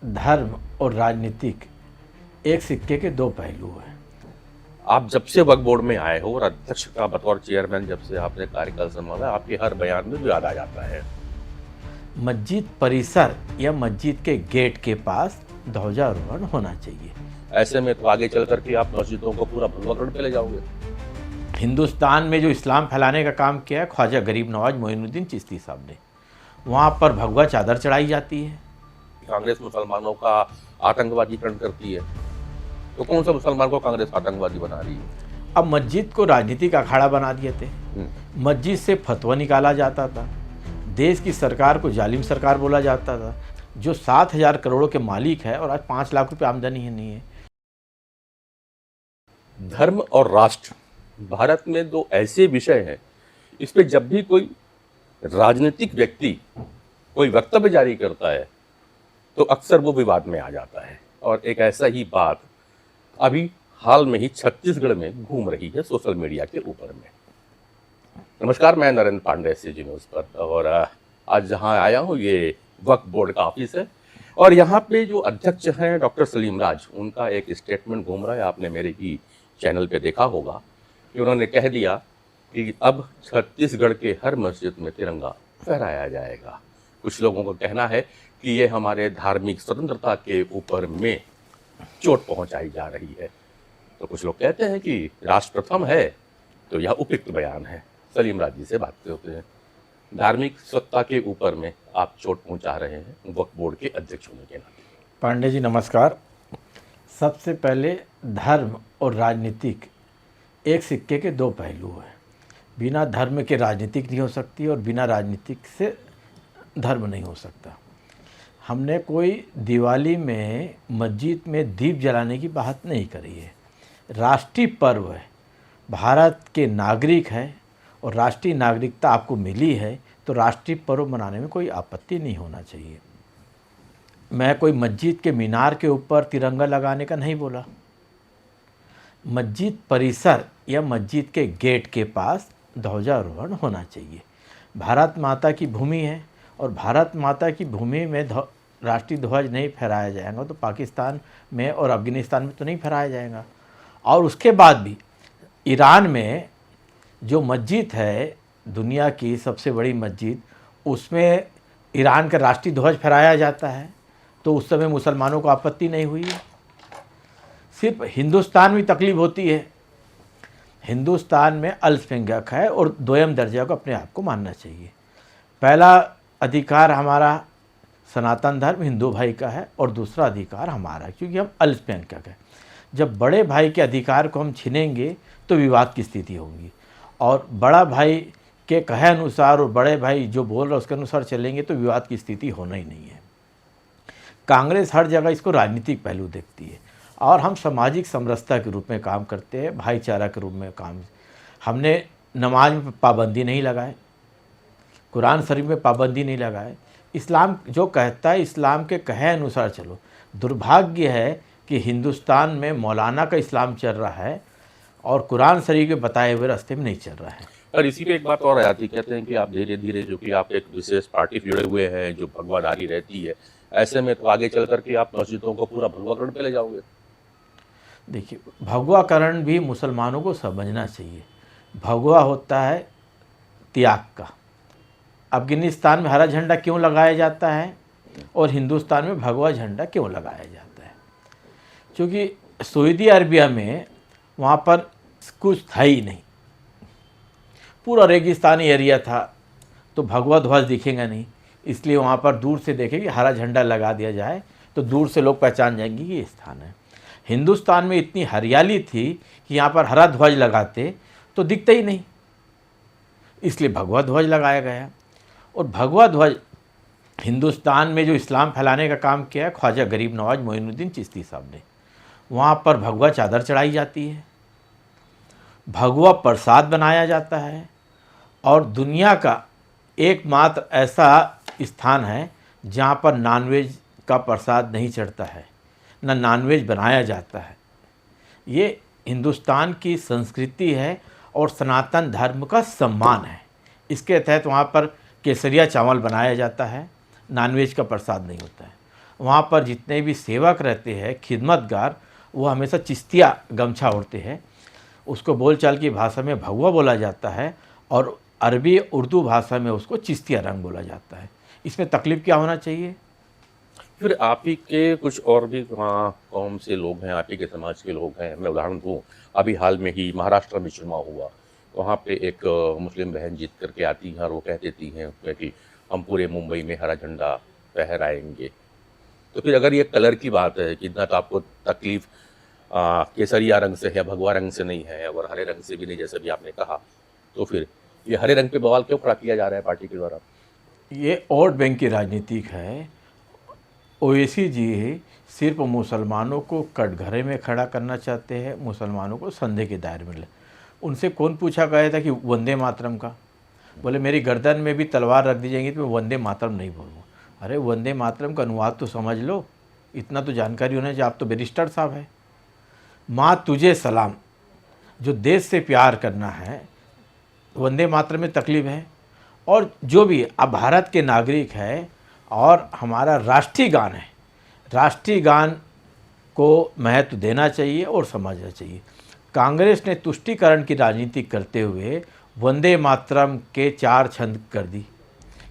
धर्म और राजनीतिक एक सिक्के के दो पहलू हैं। आप जब से वक्फ बोर्ड में आए हो और अध्यक्ष का बतौर चेयरमैन जब से आपने कार्यकाल संभाला, आपके हर बयान में जो याद आ जाता है, मस्जिद परिसर या मस्जिद के गेट के पास ध्वजारोहण होना चाहिए। ऐसे में तो आगे चल करके आप मस्जिदों को पूरा भगवाकरण पे ले जाओगे। हिंदुस्तान में जो इस्लाम फैलाने का काम किया है ख्वाजा गरीब नवाज मोइनुद्दीन चिश्ती साहब ने, वहाँ पर भगवा चादर चढ़ाई जाती है। कांग्रेस मुसलमानों का आतंकवादीकरण करती है, तो कौन सा मुसलमान को कांग्रेस आतंकवादी बना रही है? अब मस्जिद को राजनीतिक अखाड़ा बना दिए थे। मस्जिद से फतवा निकाला जाता था। देश की सरकार को जालिम सरकार बोला जाता था, जो 7,000 करोड़ के मालिक है और आज 5 लाख रुपए आमदनी ही नहीं है। धर्म और राष्ट्र भारत में दो ऐसे विषय हैं, इस पे जब भी कोई राजनीतिक व्यक्ति कोई वक्तव्य जारी करता है तो अक्सर वो विवाद में आ जाता है। और एक ऐसा ही बात अभी हाल में ही छत्तीसगढ़ में घूम रही है सोशल मीडिया के ऊपर में। नमस्कार, मैं नरेंद्र पांडे CG न्यूज़ पर, और आज जहां आया हूं ये वक्फ बोर्ड का ऑफिस है और यहाँ पे जो अध्यक्ष हैं डॉक्टर सलीम राज, उनका एक स्टेटमेंट घूम रहा है। आपने मेरे ही चैनल पे देखा होगा कि उन्होंने कह दिया कि अब छत्तीसगढ़ के हर मस्जिद में तिरंगा फहराया जाएगा। कुछ लोगों का कहना है कि ये हमारे धार्मिक स्वतंत्रता के ऊपर में चोट पहुंचाई जा रही है। तो कुछ लोग कहते हैं कि राष्ट्र प्रथम है, तो यह उपयुक्त बयान है। सलीम राज जी से बात करते हैं। धार्मिक सत्ता के ऊपर में आप चोट पहुंचा रहे हैं वक्फ बोर्ड के अध्यक्ष होने के नाते। पांडे जी नमस्कार। सबसे पहले धर्म और राजनीतिक एक सिक्के के दो पहलू हैं। बिना धर्म के राजनीतिक नहीं हो सकती और बिना राजनीतिक से धर्म नहीं हो सकता। हमने कोई दिवाली में मस्जिद में दीप जलाने की बात नहीं करी है। राष्ट्रीय पर्व है, भारत के नागरिक है और राष्ट्रीय नागरिकता आपको मिली है तो राष्ट्रीय पर्व मनाने में कोई आपत्ति नहीं होना चाहिए। मैं कोई मस्जिद के मीनार के ऊपर तिरंगा लगाने का नहीं बोला। मस्जिद परिसर या मस्जिद के गेट के पास ध्वजारोहण होना चाहिए। भारत माता की भूमि है और भारत माता की भूमि में राष्ट्रीय ध्वज नहीं फहराया जाएगा तो पाकिस्तान में और अफगानिस्तान में तो नहीं फहराया जाएगा। और उसके बाद भी ईरान में जो मस्जिद है, दुनिया की सबसे बड़ी मस्जिद, उसमें ईरान का राष्ट्रीय ध्वज फहराया जाता है, तो उस समय मुसलमानों को आपत्ति नहीं हुई है। सिर्फ हिंदुस्तान में तकलीफ होती है। हिंदुस्तान में अल्पसंख्यक है और दोयम दर्जा को अपने आप को मानना चाहिए। पहला अधिकार हमारा सनातन धर्म हिंदू भाई का है और दूसरा अधिकार हमारा, क्योंकि हम अल्पसंख्यक हैं। जब बड़े भाई के अधिकार को हम छीनेंगे तो विवाद की स्थिति होगी और बड़ा भाई के कहे अनुसार और बड़े भाई जो बोल रहे हैं उसके अनुसार चलेंगे तो विवाद की स्थिति होना ही नहीं है। कांग्रेस हर जगह इसको राजनीतिक पहलू देखती है और हम सामाजिक समरसता के रूप में काम करते हैं, भाईचारा के रूप में काम। हमने नमाज में पाबंदी नहीं लगाए, कुरान शरीफ में पाबंदी नहीं लगाए। इस्लाम जो कहता है इस्लाम के कहे अनुसार चलो। दुर्भाग्य है कि हिंदुस्तान में मौलाना का इस्लाम चल रहा है और कुरान शरीफ के बताए हुए रास्ते में नहीं चल रहा है। और इसी पे एक बात और आ जाती है, कहते हैं कि आप धीरे धीरे, जो कि आप एक विशेष पार्टी से जुड़े हुए हैं जो भगवादारी रहती है, ऐसे में तो आगे चल करके आप मस्जिदों को पूरा भगवाकरण पे ले जाओगे। देखिए, भगवाकरण भी मुसलमानों को समझना चाहिए। भगवा होता है त्याग का। अफगानिस्तान में हरा झंडा क्यों लगाया जाता है और हिंदुस्तान में भगवा झंडा क्यों लगाया जाता है? क्योंकि सऊदी अरबिया में वहाँ पर कुछ था ही नहीं, पूरा रेगिस्तानी एरिया था, तो भगवा ध्वज दिखेगा नहीं। इसलिए वहाँ पर दूर से देखेंगे, हरा झंडा लगा दिया जाए तो दूर से लोग पहचान जाएंगे कि ये स्थान है। हिंदुस्तान में इतनी हरियाली थी कि यहाँ पर हरा ध्वज लगाते तो दिखता ही नहीं, इसलिए भगवा ध्वज लगाया गया। और भगवा ध्वज हिंदुस्तान में जो इस्लाम फैलाने का काम किया है ख्वाजा गरीब नवाज मोइनुद्दीन चिश्ती साहब ने, वहाँ पर भगवा चादर चढ़ाई जाती है, भगवा प्रसाद बनाया जाता है और दुनिया का एकमात्र ऐसा स्थान है जहाँ पर नॉनवेज का प्रसाद नहीं चढ़ता है, ना नॉनवेज बनाया जाता है। ये हिंदुस्तान की संस्कृति है और सनातन धर्म का सम्मान है। इसके तहत वहाँ पर केसरिया चावल बनाया जाता है, नॉनवेज का प्रसाद नहीं होता है। वहाँ पर जितने भी सेवक रहते हैं, खिदमतगार, वो हमेशा चिश्तिया गमछा ओढ़ते हैं। उसको बोलचाल की भाषा में भगवा बोला जाता है और अरबी उर्दू भाषा में उसको चिश्तिया रंग बोला जाता है। इसमें तकलीफ़ क्या होना चाहिए? फिर आप ही के कुछ और भी कौम से लोग हैं, आप ही के समाज के लोग हैं। मैं उदाहरण दूँ, अभी हाल में ही महाराष्ट्र में चुनाव हुआ, वहाँ पे एक मुस्लिम बहन जीत करके आती हैं और वो कह देती हैं कि हम पूरे मुंबई में हरा झंडा फहराएंगे। तो फिर अगर ये कलर की बात है कि इतना तो आपको तकलीफ केसरिया रंग से है, भगवा रंग से नहीं है और हरे रंग से भी नहीं, जैसे भी आपने कहा, तो फिर ये हरे रंग पे बवाल क्यों खड़ा किया जा रहा है पार्टी के द्वारा? ये वोट बैंक की राजनीतिक है। ओवैसी जी सिर्फ मुसलमानों को कटघरे में खड़ा करना चाहते हैं, मुसलमानों को संदेह के दायरे में ले। उनसे कौन पूछा गया था कि वंदे मातरम का? बोले मेरी गर्दन में भी तलवार रख दी जाएगी तो मैं वंदे मातरम नहीं बोलूँगा। अरे वंदे मातरम का अनुवाद तो समझ लो, इतना तो जानकारी होना चाहिए। आप तो बैरिस्टर साहब हैं। माँ तुझे सलाम, जो देश से प्यार करना है, वंदे मातरम में तकलीफ है। और जो भी अब भारत के नागरिक है और हमारा राष्ट्रीय गान है, राष्ट्रीय गान को महत्व देना चाहिए और समझना चाहिए। कांग्रेस ने तुष्टीकरण की राजनीति करते हुए वंदे मातरम के 4 छंद कर दी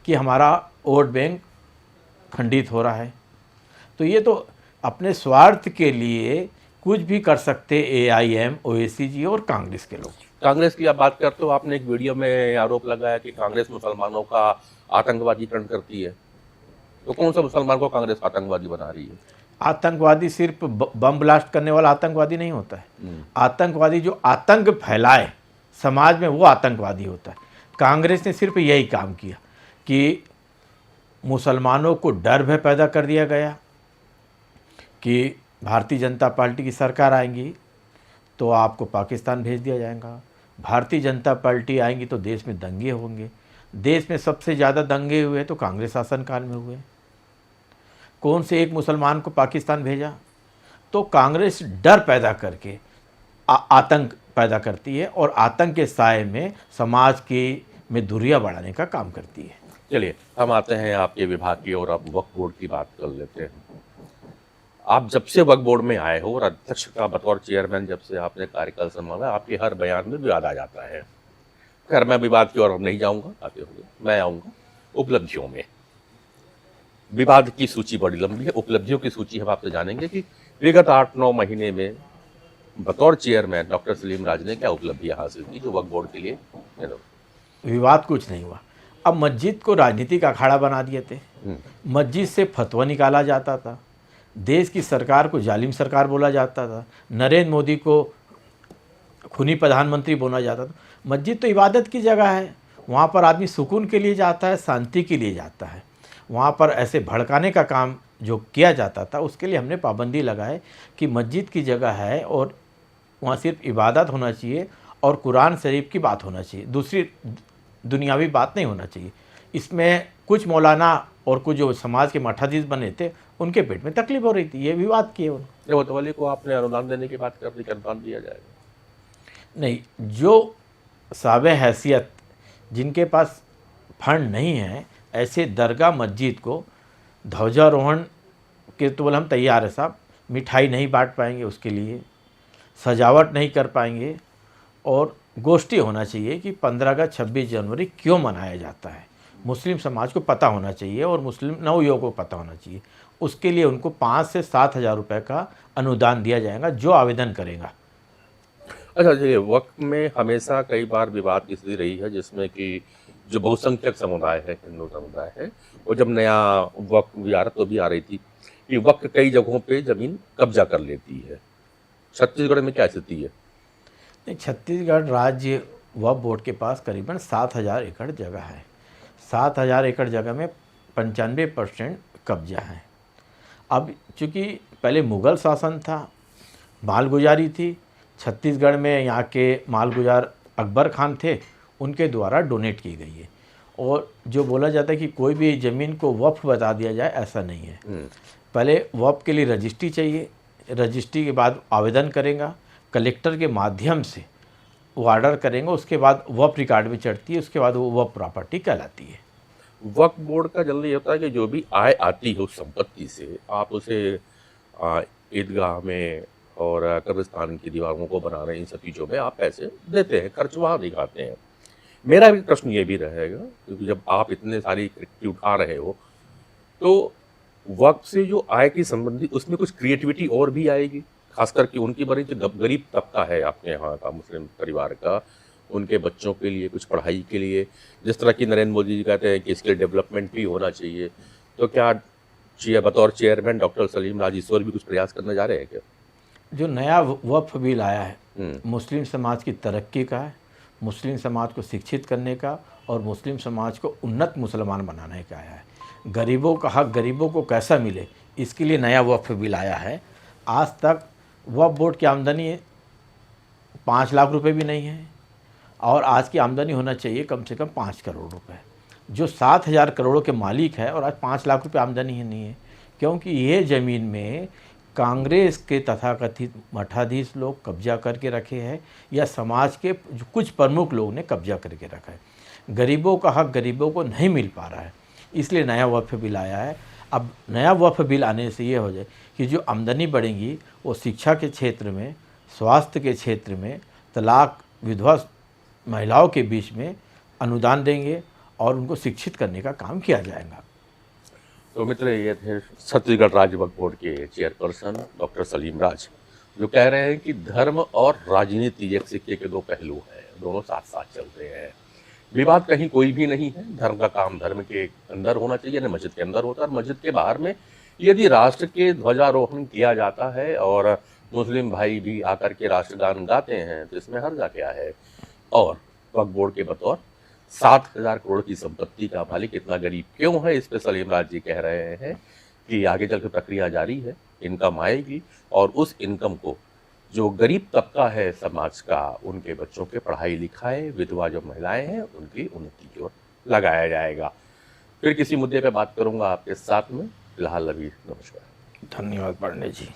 कि हमारा वोट बैंक खंडित हो रहा है। तो ये तो अपने स्वार्थ के लिए कुछ भी कर सकते एआईएम, ओवैसी जी और कांग्रेस के लोग। कांग्रेस की आप बात करते हो, आपने एक वीडियो में आरोप लगाया कि कांग्रेस मुसलमानों का आतंकवादीकरण करती है। तो कौन सा मुसलमान को कांग्रेस आतंकवादी बना रही है? आतंकवादी सिर्फ बम ब्लास्ट करने वाला आतंकवादी नहीं होता है। आतंकवादी जो आतंक फैलाए समाज में, वो आतंकवादी होता है। कांग्रेस ने सिर्फ यही काम किया कि मुसलमानों को डर भय पैदा कर दिया गया कि भारतीय जनता पार्टी की सरकार आएंगी तो आपको पाकिस्तान भेज दिया जाएगा, भारतीय जनता पार्टी आएंगी तो देश में दंगे होंगे। देश में सबसे ज़्यादा दंगे हुए तो कांग्रेस शासनकाल में हुए। कौन से एक मुसलमान को पाकिस्तान भेजा? तो कांग्रेस डर पैदा करके आतंक पैदा करती है और आतंक के साए में समाज में दूरियां बढ़ाने का काम करती है। चलिए हम आते हैं आपके विभाग की और अब वक्फ बोर्ड की बात कर लेते हैं। आप जब से वक्फ बोर्ड में आए हो और अध्यक्ष का बतौर चेयरमैन जब से आपने कार्यकाल संभाला, आपके हर बयान में विवाद आ जाता है। खैर मैं विवाद की ओर नहीं जाऊंगा, आते हुए मैं आऊँगा उपलब्धियों में। विवाद की सूची बड़ी लंबी है, उपलब्धियों की सूची हम आपसे जानेंगे कि विगत 8-9 महीने में बतौर चेयरमैन डॉक्टर सलीम राज ने क्या उपलब्धियां हासिल की जो वक्फ बोर्ड के लिए। विवाद कुछ नहीं हुआ। अब मस्जिद को राजनीतिक अखाड़ा बना दिए थे। मस्जिद से फतवा निकाला जाता था, देश की सरकार को जालिम सरकार बोला जाता था, नरेंद्र मोदी को खूनी प्रधानमंत्री बोला जाता था। मस्जिद तो इबादत की जगह है, वहाँ पर आदमी सुकून के लिए जाता है, शांति के लिए जाता है। वहाँ पर ऐसे भड़काने का काम जो किया जाता था उसके लिए हमने पाबंदी लगाए कि मस्जिद की जगह है और वहाँ सिर्फ इबादत होना चाहिए और कुरान शरीफ की बात होना चाहिए, दूसरी दुनियावी बात नहीं होना चाहिए। इसमें कुछ मौलाना और कुछ जो समाज के मठाधीश बने थे उनके पेट में तकलीफ हो रही थी, ये विवाद किए उन्होंने। मुतवल्ली को आपने अनुदान देने की बात कर दी, अनुदान दिया जाएगा? नहीं, जो साबे हैसियत जिनके पास फंड नहीं है, ऐसे दरगाह मस्जिद को ध्वजारोहण के तो बोले हम तैयार है साहब, मिठाई नहीं बांट पाएंगे, उसके लिए सजावट नहीं कर पाएंगे। और गोष्ठी होना चाहिए कि 15 अगस्त 26 जनवरी क्यों मनाया जाता है, मुस्लिम समाज को पता होना चाहिए और मुस्लिम नवयुवकों को पता होना चाहिए। उसके लिए उनको 5 से 7 हज़ार रुपये का अनुदान दिया जाएगा जो आवेदन करेगा। अच्छा, चलिए वक्फ में हमेशा कई बार विवाद की स्थिति रही है जिसमें कि जो बहुसंख्यक समुदाय है, हिंदू समुदाय है, वो जब नया वक्फ विहार तो भी आ रही थी कि वक्फ कई जगहों पे जमीन कब्जा कर लेती है। छत्तीसगढ़ में क्या स्थिति है? नहीं, छत्तीसगढ़ राज्य वक्फ बोर्ड के पास करीबन 7,000 एकड़ जगह है। 7,000 एकड़ जगह में 95% कब्जा है। अब चूँकि पहले मुग़ल शासन था, मालगुजारी थी, छत्तीसगढ़ में यहाँ के मालगुजार अकबर खान थे, उनके द्वारा डोनेट की गई है। और जो बोला जाता है कि कोई भी ज़मीन को वक्फ बता दिया जाए, ऐसा नहीं है। पहले वक्फ के लिए रजिस्ट्री चाहिए, रजिस्ट्री के बाद आवेदन करेगा, कलेक्टर के माध्यम से वो ऑर्डर करेंगे, उसके बाद वक्फ रिकॉर्ड में चढ़ती है, उसके बाद वो वक्फ प्रॉपर्टी कहलाती है। वक्फ बोर्ड का जनरली होता है कि जो भी आय आती है उस संपत्ति से आप उसे ईदगाह में और कब्रिस्तान की दीवारों को बनाने इन सब चीज़ों में आप पैसे देते हैं, खर्च वहाँ दिखाते हैं। मेरा भी प्रश्न ये भी रहेगा क्योंकि जब आप इतने सारी क्रिएटिविटी उठा रहे हो तो वक्त से जो आय की संबंधी उसमें कुछ क्रिएटिविटी और भी आएगी, खास करके उनकी बड़ी जो गरीब तबका है आपके यहाँ का मुस्लिम परिवार का, उनके बच्चों के लिए कुछ पढ़ाई के लिए, जिस तरह की नरेंद्र मोदी जी कहते हैं कि स्किल डेवलपमेंट भी होना चाहिए, तो क्या बतौर चेयरमैन डॉक्टर सलीम राज ईश्वर भी कुछ प्रयास करने जा रहे हैं क्या? जो नया वक्फ बिल आया है मुस्लिम समाज की तरक्की का है, मुस्लिम समाज को शिक्षित करने का और मुस्लिम समाज को उन्नत मुसलमान बनाने का आया है। गरीबों का हक गरीबों को कैसा मिले इसके लिए नया वक्फ बिल आया है। आज तक वक्फ बोर्ड की आमदनी 5 लाख रुपए भी नहीं है और आज की आमदनी होना चाहिए कम से कम 5 करोड़ रुपए। जो 7,000 करोड़ के मालिक है और आज 5 लाख रुपए आमदनी ही नहीं है, क्योंकि ये ज़मीन में कांग्रेस के तथाकथित मठाधीश लोग कब्जा करके रखे हैं या समाज के कुछ प्रमुख लोग ने कब्जा करके रखा है। गरीबों का हक गरीबों को नहीं मिल पा रहा है, इसलिए नया वक्फ बिल आया है। अब नया वक्फ बिल आने से ये हो जाए कि जो आमदनी बढ़ेगी वो शिक्षा के क्षेत्र में, स्वास्थ्य के क्षेत्र में, तलाक विधवा महिलाओं के बीच में अनुदान देंगे और उनको शिक्षित करने का काम किया जाएगा। तो मित्र, ये थे छत्तीसगढ़ राज्य वक्फ बोर्ड के चेयरपर्सन डॉक्टर सलीम राज, जो कह रहे हैं कि धर्म और राजनीति एक सिक्के के दो पहलू हैं, दोनों साथ साथ चलते हैं। विवाद कहीं कोई भी नहीं है। धर्म का काम धर्म के अंदर होना चाहिए, यानी मस्जिद के अंदर होता है। और मस्जिद के बाहर में यदि राष्ट्र के ध्वजारोहण किया जाता है और मुस्लिम भाई भी आकर के राष्ट्रगान गाते हैं तो इसमें हर्जा क्या है। और वक्फ बोर्ड के बतौर 7,000 करोड़ की संपत्ति का मालिक इतना गरीब क्यों है, इस पे सलीम राज जी कह रहे हैं कि आगे चलकर प्रक्रिया जारी है, इनकम आएगी और उस इनकम को जो गरीब तबका है समाज का, उनके बच्चों के पढ़ाई लिखाई, विधवा जो महिलाएं हैं उनकी उन्नति की ओर लगाया जाएगा। फिर किसी मुद्दे पे बात करूंगा आपके साथ में। फिलहाल अभी नमस्कार। धन्यवाद पांडे जी।